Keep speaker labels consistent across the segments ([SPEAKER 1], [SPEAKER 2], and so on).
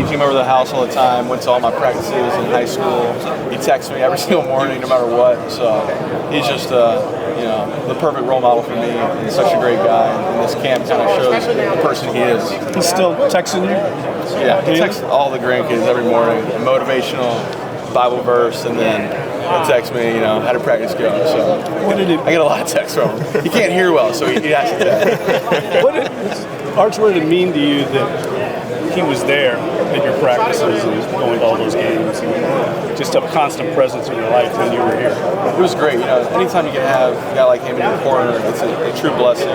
[SPEAKER 1] He came over to the house all the time, went to all my practices in high school. He texts me every single morning, no matter what. So he's just, the perfect role model for me. He's such a great guy, and this camp kind of shows the person he is.
[SPEAKER 2] He's still texting you?
[SPEAKER 1] Yeah, he texts all the grandkids every morning, a motivational Bible verse, and then he'll text me, how to practice go. So I get a lot of texts from him. He can't hear well, so he has to text.
[SPEAKER 2] Arch, what did it mean to you that he was there at your practices and going to all those games and just a constant presence in your life when you were here?
[SPEAKER 1] It was great. Anytime you can have a guy like him in your corner, it's a true blessing.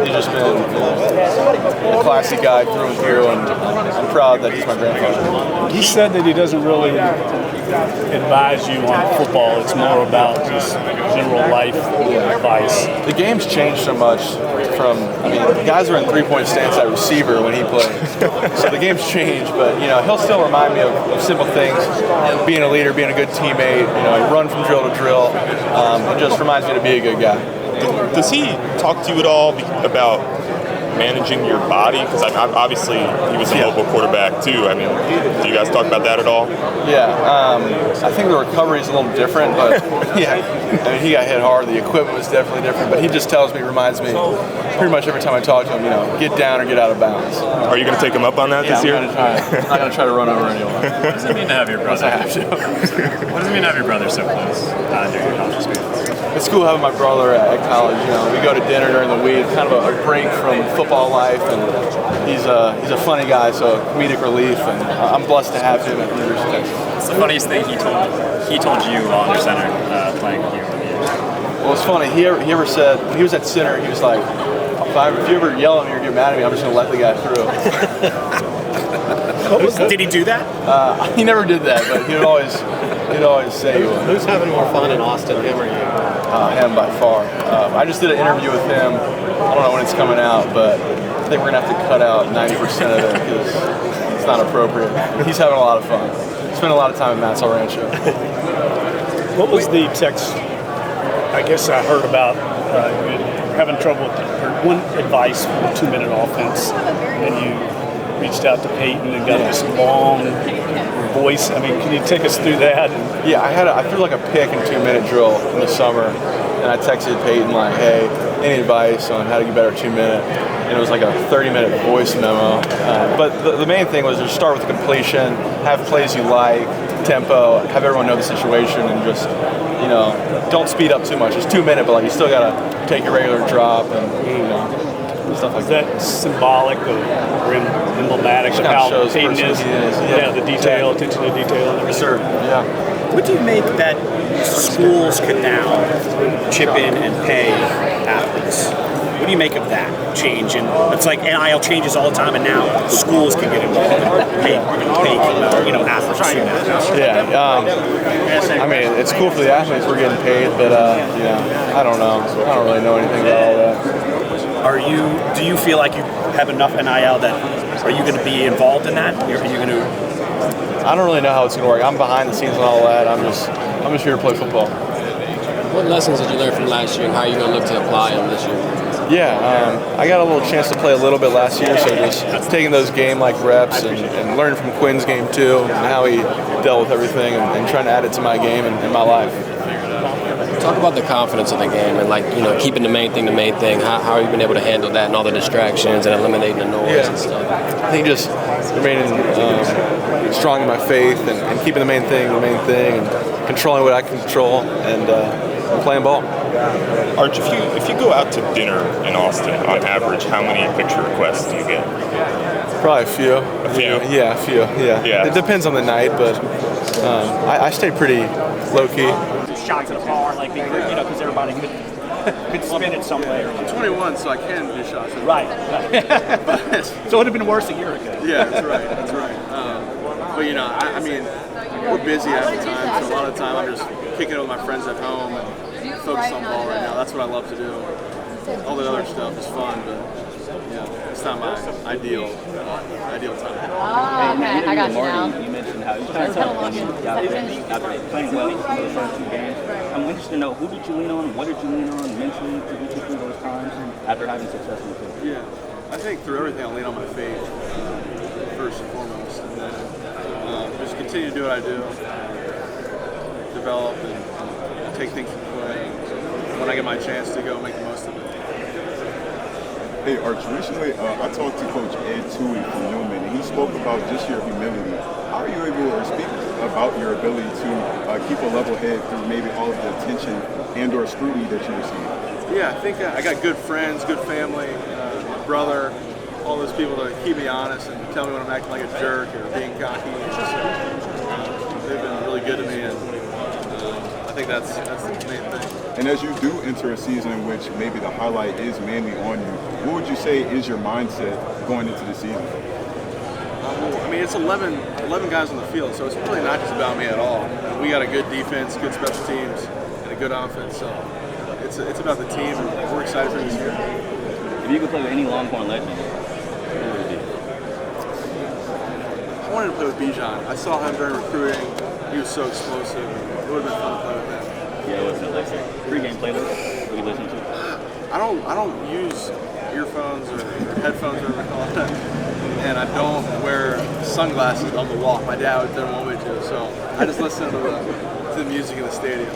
[SPEAKER 1] He's just been a classy guy through and through, and I'm proud that he's my grandfather.
[SPEAKER 2] He said that he doesn't really advise you on football. It's more about just general life advice.
[SPEAKER 1] The game's changed so much guys are in three-point stance at receiver when he plays. So the game's changed, but, he'll still remind me of simple things, being a leader, being a good teammate, run from drill to drill. It just reminds me to be a good guy.
[SPEAKER 3] Does he talk to you at all about managing your body? Because obviously he was a mobile quarterback too. Do you guys talk about that at all?
[SPEAKER 1] Yeah, I think the recovery is a little different, but he got hit hard. The equipment was definitely different, but he just reminds me pretty much every time I talk to him, get down or get out of bounds.
[SPEAKER 3] Are you going to take him up on that this year?
[SPEAKER 1] I'm not going to try to run over anyone.
[SPEAKER 4] What does it mean to have your brother?
[SPEAKER 1] I have to.
[SPEAKER 4] What does it mean to have your brother so close during your college experience?
[SPEAKER 1] It's cool having my brother at college. We go to dinner during the week, kind of a break from football life, and he's a funny guy, so comedic relief, and I'm blessed to have him at the University of Texas.
[SPEAKER 4] What's the funniest thing he told you while under center playing with you?
[SPEAKER 1] Well, it's funny. He ever said when he was at center, he was like, if you ever yell at me or get mad at me, I'm just gonna let the guy through.
[SPEAKER 5] Did he do that?
[SPEAKER 1] He never did that, but he'd always say he would.
[SPEAKER 5] Who's having more fun in Austin, him or you?
[SPEAKER 1] Him by far. I just did an interview with him. I don't know when it's coming out, but I think we're going to have to cut out 90% of it because it's not appropriate. He's having a lot of fun. Spent a lot of time at Matt's El Rancho.
[SPEAKER 2] What was the text, I guess I heard about having trouble with one advice for the 2-minute offense, and you reached out to Peyton and got this long voice. Can you take us through that?
[SPEAKER 1] Yeah, I threw like a pick and 2-minute drill in the summer, and I texted Peyton like, hey, any advice on how to get better 2-minute? And it was like a 30-minute voice memo. But the main thing was just start with the completion, have plays you like, tempo, have everyone know the situation, and just, don't speed up too much. It's 2-minute, but you still gotta take your regular drop and stuff like that.
[SPEAKER 2] Is that symbolic or emblematic of how Peyton is? The detail, attention to detail.
[SPEAKER 1] Yes, sir. Yeah.
[SPEAKER 5] What do you make that schools can now chip in and pay athletes? What do you make of that change? And it's like NIL changes all the time, and now schools can get involved and pay athletes.
[SPEAKER 1] Yeah. It's cool for the athletes. We're getting paid, but I don't know. I don't really know anything about all that.
[SPEAKER 5] Do you feel like you have enough NIL that are you going to be involved in that? Are you going to?
[SPEAKER 1] I don't really know how it's going to work. I'm behind the scenes and all that. I'm just here to play football.
[SPEAKER 6] What lessons did you learn from last year, and how are you going to look to apply them this year?
[SPEAKER 1] Yeah, I got a little chance to play a little bit last year, so just taking those game-like reps and learning from Quinn's game too, and how he dealt with everything, and trying to add it to my game and my life.
[SPEAKER 6] Talk about the confidence of the game and keeping the main thing. How have you been able to handle that and all the distractions and eliminating the noise and stuff?
[SPEAKER 1] I think just remaining strong in my faith and keeping the main thing, and controlling what I can control and playing ball.
[SPEAKER 3] Arch, if you go out to dinner in Austin, on average, how many picture requests do you get?
[SPEAKER 1] Probably a few.
[SPEAKER 3] A few?
[SPEAKER 1] Yeah, a few. Yeah. It depends on the night, but I stay pretty low key.
[SPEAKER 5] Shots at a bar, because everybody could spin it some way.
[SPEAKER 1] I'm 21, so I can do shots.
[SPEAKER 5] Right. So it would have been worse a year ago.
[SPEAKER 1] Yeah, that's right. We're busy half the time, so a lot of the time I'm just kicking it with my friends at home and focused on ball right now. That's what I love to do. All the other stuff is fun, but it's not my ideal time.
[SPEAKER 7] Oh, okay, I got you now.
[SPEAKER 8] You mentioned how you tried to after playing well for the first 2 games. I'm interested to know, who did you lean on, what did you lean on mentally to get you through those times after having success in the field?
[SPEAKER 1] Yeah, I think through everything I lean on my faith first and foremost. And continue to do what I do, develop and take things from play. When I get my chance to go, make the most of it.
[SPEAKER 9] Hey, Arch, recently I talked to Coach Ed Toohey from Newman, and he spoke about just your humility. How are you able to speak about your ability to keep a level head through maybe all of the attention and or scrutiny that you receive?
[SPEAKER 1] Yeah, I think I got good friends, good family, my brother, all those people to keep me honest and tell me when I'm acting like a jerk or being cocky. It's just, they've been really good to me, and I think that's the main thing.
[SPEAKER 9] And as you do enter a season in which maybe the highlight is mainly on you, what would you say is your mindset going into the season?
[SPEAKER 1] I mean, it's 11 guys on the field, so it's really not just about me at all. We got a good defense, good special teams, and a good offense, so it's about the team, and we're excited for this year.
[SPEAKER 8] If you could play with any Longhorn legend, who would it be?
[SPEAKER 1] I wanted to play with Bijan. I saw him during recruiting. He was so explosive. It would have been fun to play with him.
[SPEAKER 8] Yeah, what's it like? Pre-game playlist? What do you listen to?
[SPEAKER 1] I don't use earphones or headphones or whatever they call it. And I don't wear sunglasses on the walk. My dad didn't want me to, so I just listen to the music in the stadium.